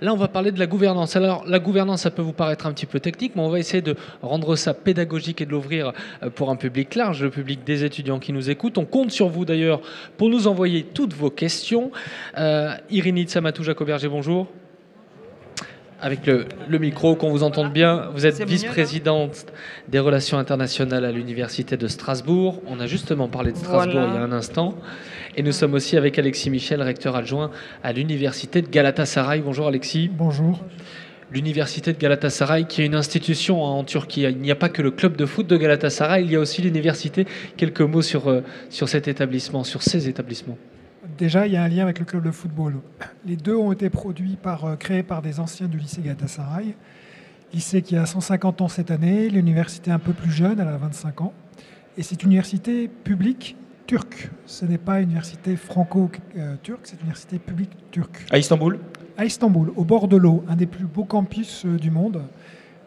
Là, on va parler de la gouvernance. Alors, la gouvernance, ça peut vous paraître un petit peu technique, mais on va essayer de rendre ça pédagogique et de l'ouvrir pour un public large, le public des étudiants qui nous écoutent. On compte sur vous d'ailleurs pour nous envoyer toutes vos questions. Irini Tsamatoujakoberger, bonjour. Avec le micro, qu'on vous entende bien. Vous êtes vice-présidente des relations internationales à l'Université de Strasbourg. On a justement parlé de Strasbourg il y a un instant. Et nous sommes aussi avec Alexis Michel, recteur adjoint à l'Université de Galatasaray. Bonjour Alexis. Bonjour. L'Université de Galatasaray, qui est une institution en Turquie. Il n'y a pas que le club de foot de Galatasaray, il y a aussi l'université. Quelques mots sur cet établissement, sur ces établissements. Déjà, il y a un lien avec le club de football. Les deux ont été créés par des anciens du lycée Galatasaray. Lycée qui a 150 ans cette année, l'université un peu plus jeune, elle a 25 ans. Et c'est une université publique turque. Ce n'est pas une université franco-turque, c'est une université publique turque. À Istanbul ? À Istanbul, au bord de l'eau, un des plus beaux campus du monde.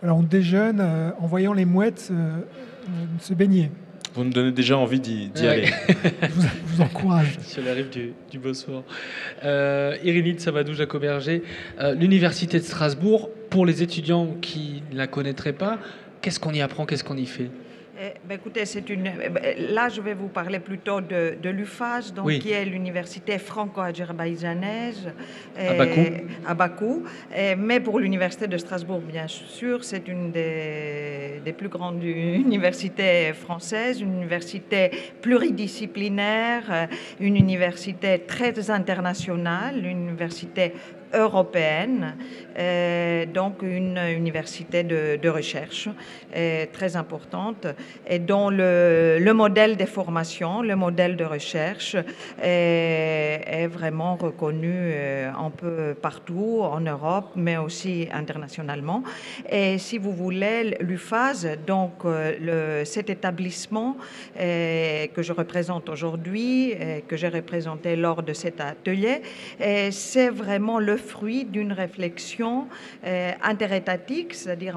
Alors on déjeune en voyant les mouettes se baigner. Vous me donnez déjà envie d'y aller. Je vous encourage. Sur la rive du Bosphore. Irini Tsamadoujakoberger, l'Université de Strasbourg, pour les étudiants qui ne la connaîtraient pas, qu'est-ce qu'on y apprend, qu'est-ce qu'on y fait ? Écoutez, là, je vais vous parler plutôt de l'UFAJ, donc, oui, qui est l'université franco-azerbaïdjanaise à Bakou. Mais pour l'université de Strasbourg, bien sûr, c'est une des plus grandes universités françaises, une université pluridisciplinaire, une université très internationale, une université européenne, donc une université de recherche très importante, et dont le modèle des formations, le modèle de recherche est vraiment reconnu un peu partout en Europe, mais aussi internationalement. Et si vous voulez, l'UFAS, donc cet établissement que je représente aujourd'hui, que j'ai représenté lors de cet atelier, c'est vraiment le fruit d'une réflexion interétatique, c'est-à-dire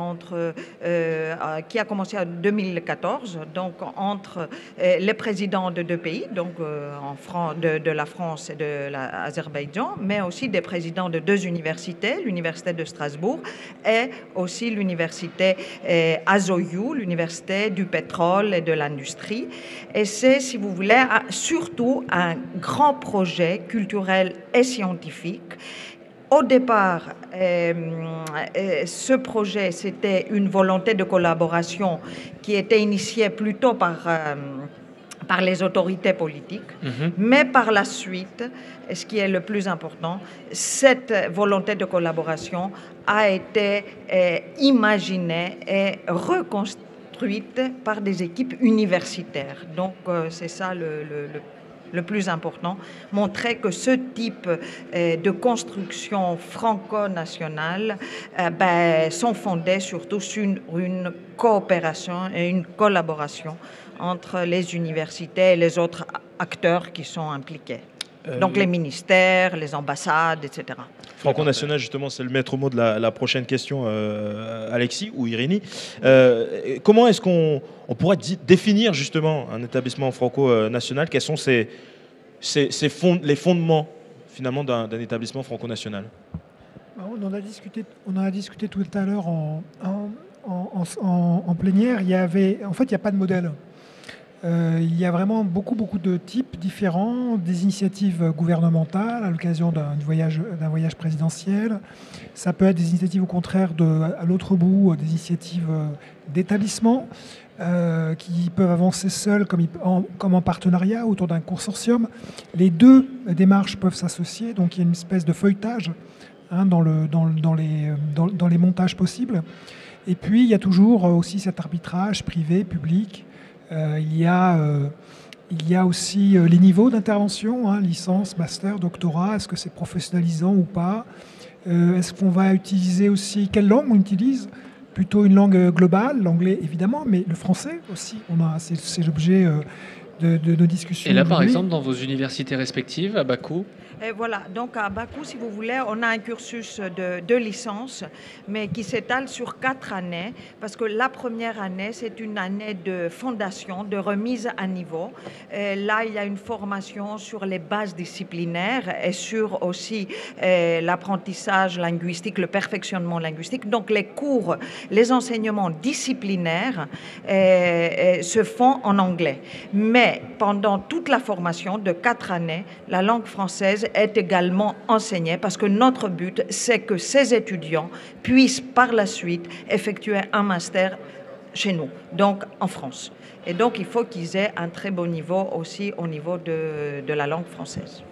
qui a commencé en 2014, donc entre les présidents de deux pays, donc de la France et de l'Azerbaïdjan, mais aussi des présidents de deux universités, l'Université de Strasbourg et aussi l'Université Azoyou, l'Université du pétrole et de l'industrie. Et c'est, si vous voulez, surtout un grand projet culturel et scientifique. Au départ, ce projet, c'était une volonté de collaboration qui était initiée plutôt par les autorités politiques, mais par la suite, ce qui est le plus important, cette volonté de collaboration a été imaginée et reconstruite par des équipes universitaires. Donc, c'est ça le plus important, montrer que ce type de construction franco-nationale sont fondées surtout sur une coopération et une collaboration entre les universités et les autres acteurs qui sont impliqués. Donc les ministères, les ambassades, etc. Franco-national, justement, c'est le maître mot de la prochaine question, Alexis ou Irini. Comment est-ce qu'on pourrait définir justement un établissement franco-national ? Quels sont les fondements finalement d'un établissement franco-national ? On en a discuté tout à l'heure en plénière. En fait, il n'y a pas de modèle. Il y a vraiment beaucoup de types différents, des initiatives gouvernementales à l'occasion d'un voyage présidentiel. Ça peut être des initiatives au contraire à l'autre bout, des initiatives d'établissements qui peuvent avancer seuls comme en partenariat autour d'un consortium. Les deux démarches peuvent s'associer, donc il y a une espèce de feuilletage dans les montages possibles. Et puis il y a toujours aussi cet arbitrage privé, public. Il y a aussi les niveaux d'intervention, licence, master, doctorat. Est-ce que c'est professionnalisant ou pas ? Est-ce qu'on va utiliser aussi... Quelle langue on utilise ? Plutôt une langue globale, l'anglais évidemment, mais le français aussi. On a ces objets de nos discussions. Et là, par exemple, dans vos universités respectives, à Bakou? Et voilà, donc à Bakou, si vous voulez, on a un cursus de licence, mais qui s'étale sur 4 années, parce que la première année, c'est une année de fondation, de remise à niveau. Et là, il y a une formation sur les bases disciplinaires et sur aussi l'apprentissage linguistique, le perfectionnement linguistique. Donc les cours, les enseignements disciplinaires se font en anglais. Mais pendant toute la formation de 4 années, la langue française est également enseignée parce que notre but, c'est que ces étudiants puissent par la suite effectuer un master chez nous, donc en France. Et donc, il faut qu'ils aient un très bon niveau aussi au niveau de la langue française.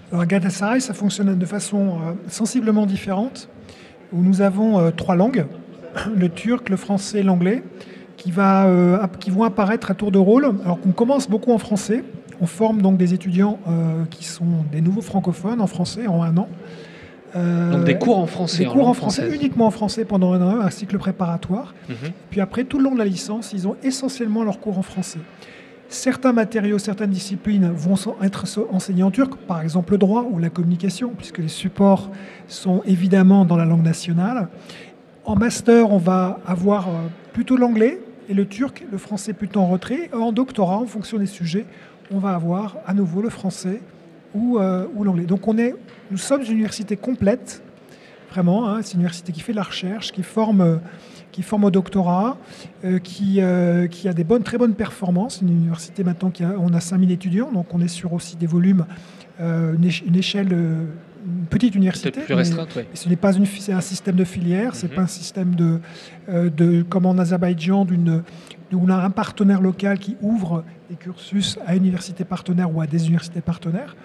Alors, à Galatasaray, ça fonctionne de façon sensiblement différente, où nous avons 3 langues, le turc, le français et l'anglais, qui vont apparaître à tour de rôle, alors qu'on commence beaucoup en français. On forme donc des étudiants qui sont des nouveaux francophones en français en 1 an. Donc des cours en français. Des cours en français, uniquement en français pendant 1 an, un cycle préparatoire. Puis après, tout le long de la licence, ils ont essentiellement leurs cours en français. Certains matériaux, certaines disciplines vont être enseignés en turc, par exemple le droit ou la communication, puisque les supports sont évidemment dans la langue nationale. En master, on va avoir plutôt l'anglais et le turc, le français plutôt en retrait. En doctorat, en fonction des sujets, on va avoir à nouveau le français ou l'anglais. Donc nous sommes une université complète, vraiment. C'est une université qui fait de la recherche, qui forme au doctorat, qui a des très bonnes performances. Une université maintenant on a 5000 étudiants, donc on est sur aussi des volumes, une échelle, une petite université. Peut-être plus restreinte, oui. Ce n'est pas c'est un système de filière, c'est pas un système comme en Azerbaïdjan, où on a un partenaire local qui ouvre des cursus à une université partenaire ou à des universités partenaires.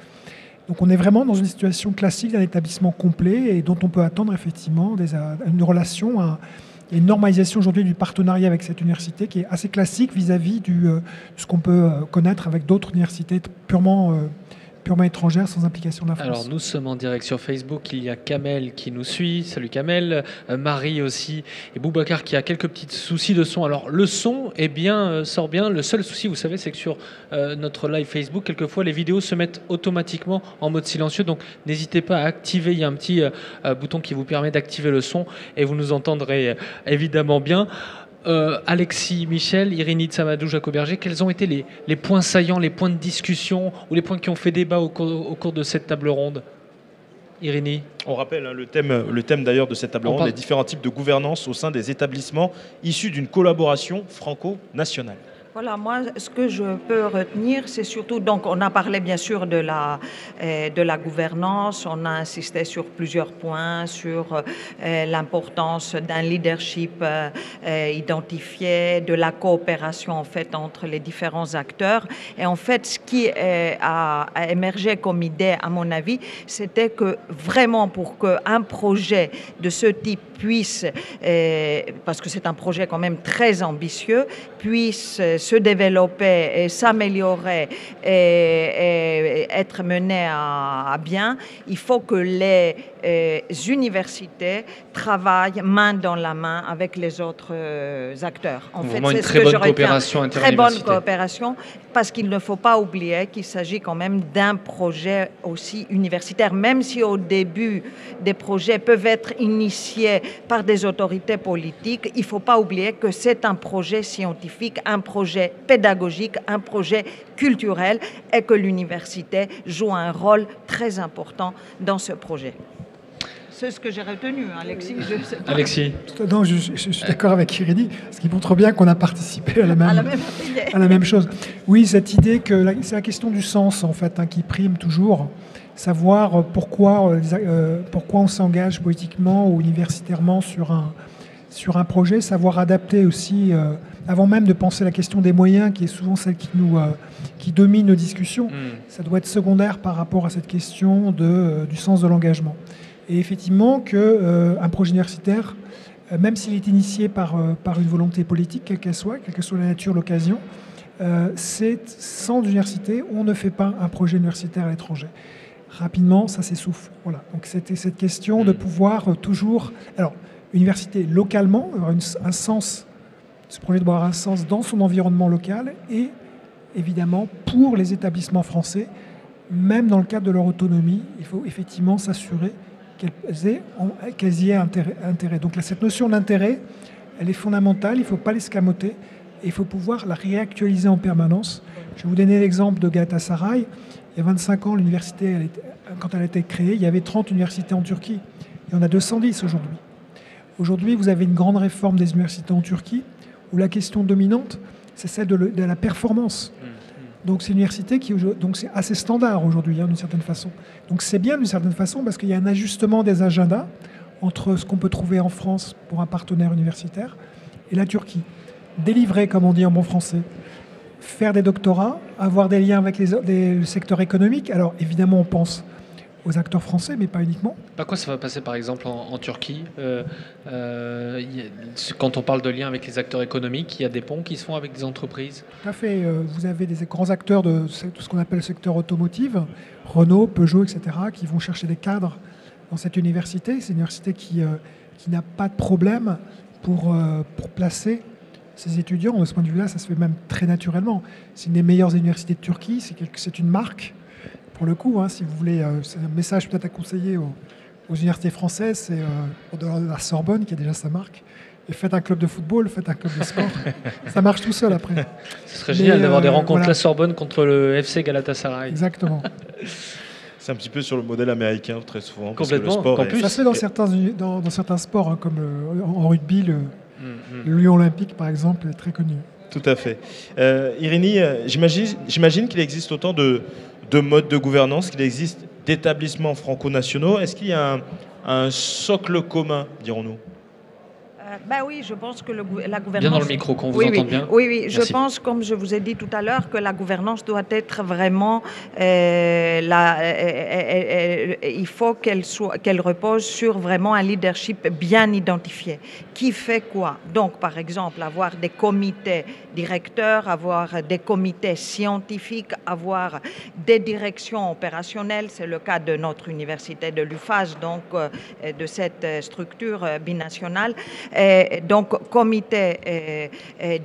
Donc on est vraiment dans une situation classique d'un établissement complet et dont on peut attendre effectivement une relation, une normalisation aujourd'hui du partenariat avec cette université qui est assez classique vis-à-vis de ce qu'on peut connaître avec d'autres universités purement étrangères sans implication de la France. Alors nous sommes en direct sur Facebook, il y a Kamel qui nous suit, salut Kamel, Marie aussi, et Boubacar qui a quelques petits soucis de son. Alors le son sort bien, le seul souci vous savez c'est que sur notre live Facebook, quelquefois les vidéos se mettent automatiquement en mode silencieux, donc n'hésitez pas à activer, il y a un petit bouton qui vous permet d'activer le son et vous nous entendrez évidemment bien. Alexis, Michel, Irini Tsamadou, Jacob Berger, quels ont été les points saillants, les points de discussion ou les points qui ont fait débat au cours de cette table ronde? Irini. On rappelle le thème d'ailleurs de cette table ronde, les différents types de gouvernance au sein des établissements issus d'une collaboration franco-nationale. Voilà, moi, ce que je peux retenir, c'est surtout, donc on a parlé bien sûr de la gouvernance, on a insisté sur plusieurs points, sur l'importance d'un leadership identifié, de la coopération en fait entre les différents acteurs. Et en fait, ce qui a émergé comme idée, à mon avis, c'était que vraiment pour qu'un projet de ce type puisse, parce que c'est un projet quand même très ambitieux, puisse se développer et s'améliorer et être mené à bien, il faut que les universités travaillent main dans la main avec les autres acteurs. En fait, c'est ce que je retiens. Très bonne coopération, parce qu'il ne faut pas oublier qu'il s'agit quand même d'un projet aussi universitaire, même si au début des projets peuvent être initiés par des autorités politiques, il ne faut pas oublier que c'est un projet scientifique, un projet pédagogique, un projet culturel et que l'université joue un rôle très important dans ce projet. C'est ce que j'ai retenu, Alexis. Alexis. Non, je suis d'accord avec Irini, ce qui montre bien qu'on a participé à la même chose. Oui, cette idée que c'est la question du sens, en fait, qui prime toujours. Savoir pourquoi on s'engage politiquement ou universitairement sur un projet, savoir adapter aussi, avant même de penser la question des moyens, qui est souvent celle qui domine nos discussions, ça doit être secondaire par rapport à cette question du sens de l'engagement. Et effectivement, qu'un projet universitaire, même s'il est initié par une volonté politique, quelle que soit la nature, l'occasion, sans université, on ne fait pas un projet universitaire à l'étranger. Rapidement, ça s'essouffle. Voilà. Donc c'était cette question de pouvoir toujours... Alors, université localement, avoir un sens, ce projet doit avoir un sens dans son environnement local et évidemment, pour les établissements français, même dans le cadre de leur autonomie, il faut effectivement s'assurer qu'elles y aient intérêt. Donc là, cette notion d'intérêt, elle est fondamentale, il ne faut pas l'escamoter, et il faut pouvoir la réactualiser en permanence. Je vais vous donner l'exemple de Galatasaray. Il y a 25 ans, l'université, quand elle a été créée, il y avait 30 universités en Turquie. Et on a 210 aujourd'hui. Aujourd'hui, vous avez une grande réforme des universités en Turquie, où la question dominante, c'est celle de la performance. Donc c'est une université donc c'est assez standard aujourd'hui, d'une certaine façon. Donc c'est bien d'une certaine façon, parce qu'il y a un ajustement des agendas entre ce qu'on peut trouver en France pour un partenaire universitaire et la Turquie. Délivrer, comme on dit en bon français. Faire des doctorats, avoir des liens avec le secteur économique. Alors évidemment, on pense aux acteurs français, mais pas uniquement. Par quoi ça va passer, par exemple, en Turquie quand on parle de liens avec les acteurs économiques, il y a des ponts qui se font avec des entreprises. Tout à fait. Vous avez des grands acteurs de ce qu'on appelle le secteur automotive, Renault, Peugeot, etc., qui vont chercher des cadres dans cette université. C'est une université qui n'a pas de problème pour placer ses étudiants. De ce point de vue-là, ça se fait même très naturellement. C'est une des meilleures universités de Turquie. C'est une marque. Pour le coup, si vous voulez, c'est un message peut-être à conseiller aux universités françaises, c'est au-delà de la Sorbonne, qui a déjà sa marque, et faites un club de football, faites un club de sport. Ça marche tout seul après. Ce serait génial d'avoir des rencontres la Sorbonne contre le FC Galatasaray. Exactement. C'est un petit peu sur le modèle américain, très souvent. Complètement. Parce que le sport ça se fait dans certains sports, comme en rugby, le Lyon Olympique, par exemple, est très connu. Tout à fait. Irini, j'imagine qu'il existe autant de modes de gouvernance, qu'il existe d'établissements franco-nationaux. Est-ce qu'il y a un socle commun, dirons-nous ? Oui, je pense que la gouvernance... Bien dans le micro, qu'on vous entende bien. Oui, je pense, comme je vous ai dit tout à l'heure, que la gouvernance doit être vraiment... il faut qu'elle repose sur vraiment un leadership bien identifié. Qui fait quoi? Donc, par exemple, avoir des comités directeurs, avoir des comités scientifiques, avoir des directions opérationnelles. C'est le cas de notre université de l'UFAS, donc de cette structure binationale. Donc, comité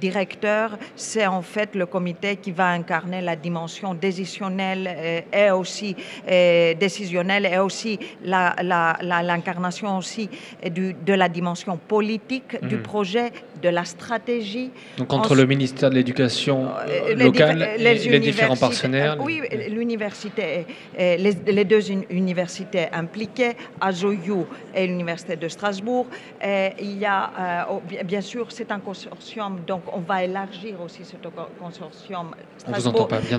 directeur, c'est en fait le comité qui va incarner la dimension décisionnelle et aussi décisionnelle, et aussi l'incarnation aussi de la dimension politique du projet, de la stratégie. Donc entre le ministère de l'Éducation locale et les différents partenaires. Oui, l'université, les deux universités impliquées, ASOU et l'Université de Strasbourg. Il y a, bien sûr, c'est un consortium, donc on va élargir aussi ce consortium.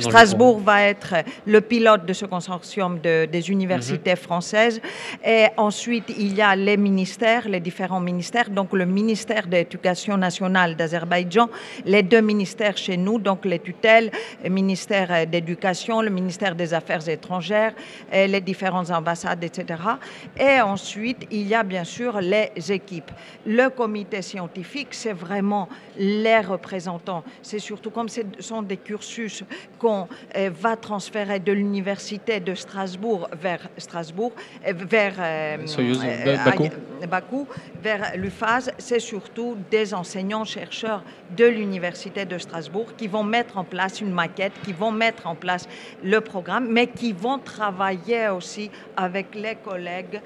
Strasbourg va être le pilote de ce consortium des universités françaises. Et ensuite, il y a les ministères, les différents ministères, donc le ministère de l'Éducation nationale d'Azerbaïdjan, les deux ministères chez nous, donc les tutelles, le ministère d'éducation, le ministère des Affaires étrangères, les différentes ambassades, etc. Et ensuite, il y a bien sûr les équipes. Le comité scientifique, c'est vraiment les représentants. C'est surtout comme ce sont des cursus qu'on va transférer de l'université de Strasbourg vers Bakou, vers l'UFAS, c'est surtout des enseignants-chercheurs de l'université de Strasbourg qui vont mettre en place une maquette, qui vont mettre en place le programme, mais qui vont travailler aussi avec les collègues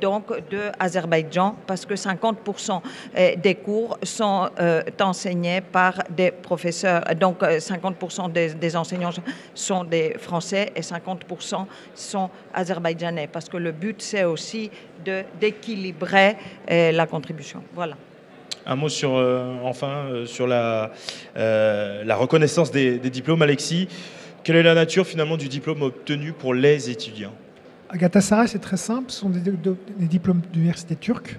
donc de Azerbaïdjan, parce que 50% des cours sont enseignés par des professeurs. Donc 50% des enseignants sont des Français et 50% sont azerbaïdjanais, parce que le but c'est aussi d'équilibrer la contribution. Voilà. Un mot sur la reconnaissance des diplômes, Alexis. Quelle est la nature finalement du diplôme obtenu pour les étudiants? À Galatasaray, c'est très simple. Ce sont des diplômes d'université turque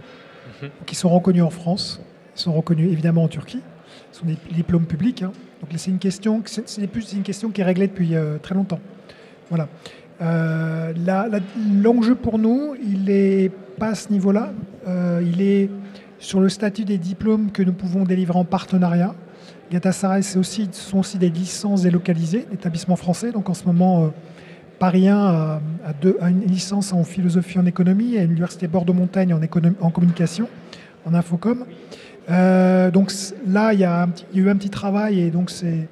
qui sont reconnus en France, ils sont reconnus évidemment en Turquie. Ce sont des diplômes publics. Donc c'est plus une question qui est réglée depuis très longtemps. Voilà. L'enjeu pour nous, il n'est pas à ce niveau-là. Il est sur le statut des diplômes que nous pouvons délivrer en partenariat. Galatasaray, sont aussi des licences délocalisées, l'établissement français. Donc en ce moment, Paris 1 a une licence en philosophie en économie et l'université Bordeaux-Montagne en communication, en infocom. Donc là, il y a eu un petit travail et donc c'est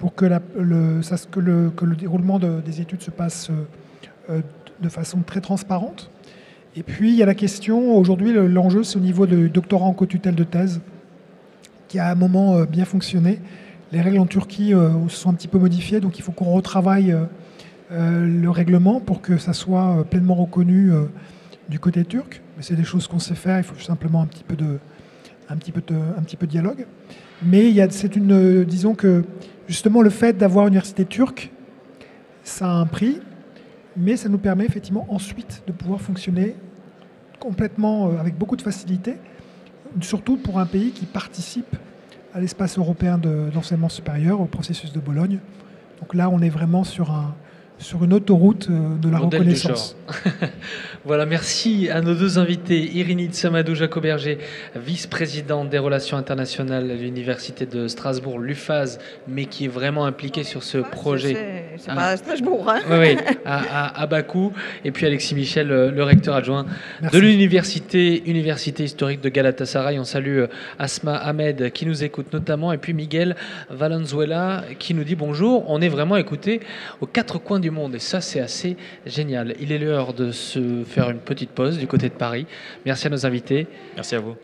pour que le déroulement des études se passe de façon très transparente. Et puis, il y a la question, aujourd'hui, l'enjeu, c'est au niveau du doctorat en co-tutelle de thèse, qui a à un moment bien fonctionné. Les règles en Turquie se sont un petit peu modifiées, donc il faut qu'on retravaille le règlement pour que ça soit pleinement reconnu du côté turc. Mais c'est des choses qu'on sait faire, il faut simplement un petit peu de dialogue. Mais disons que justement le fait d'avoir une université turque, ça a un prix, mais ça nous permet effectivement ensuite de pouvoir fonctionner complètement avec beaucoup de facilité, surtout pour un pays qui participe à l'espace européen d'enseignement supérieur, au processus de Bologne. Donc là, on est vraiment sur une autoroute de la modèle reconnaissance. Voilà, merci à nos deux invités, Irini Tsamadou-Jacoberger, vice-présidente des relations internationales à l'Université de Strasbourg, l'UFAS, mais qui est vraiment impliquée sur ce projet. C'est pas à Strasbourg, hein. Oui, à Bakou. Et puis Alexis Michel, le recteur adjoint de l'université historique de Galatasaray. On salue Asma Ahmed qui nous écoute notamment, et puis Miguel Valenzuela qui nous dit bonjour. On est vraiment écouté aux quatre coins du monde, et ça c'est assez génial. Il est l'heure de se faire une petite pause du côté de Paris. Merci à nos invités. Merci à vous.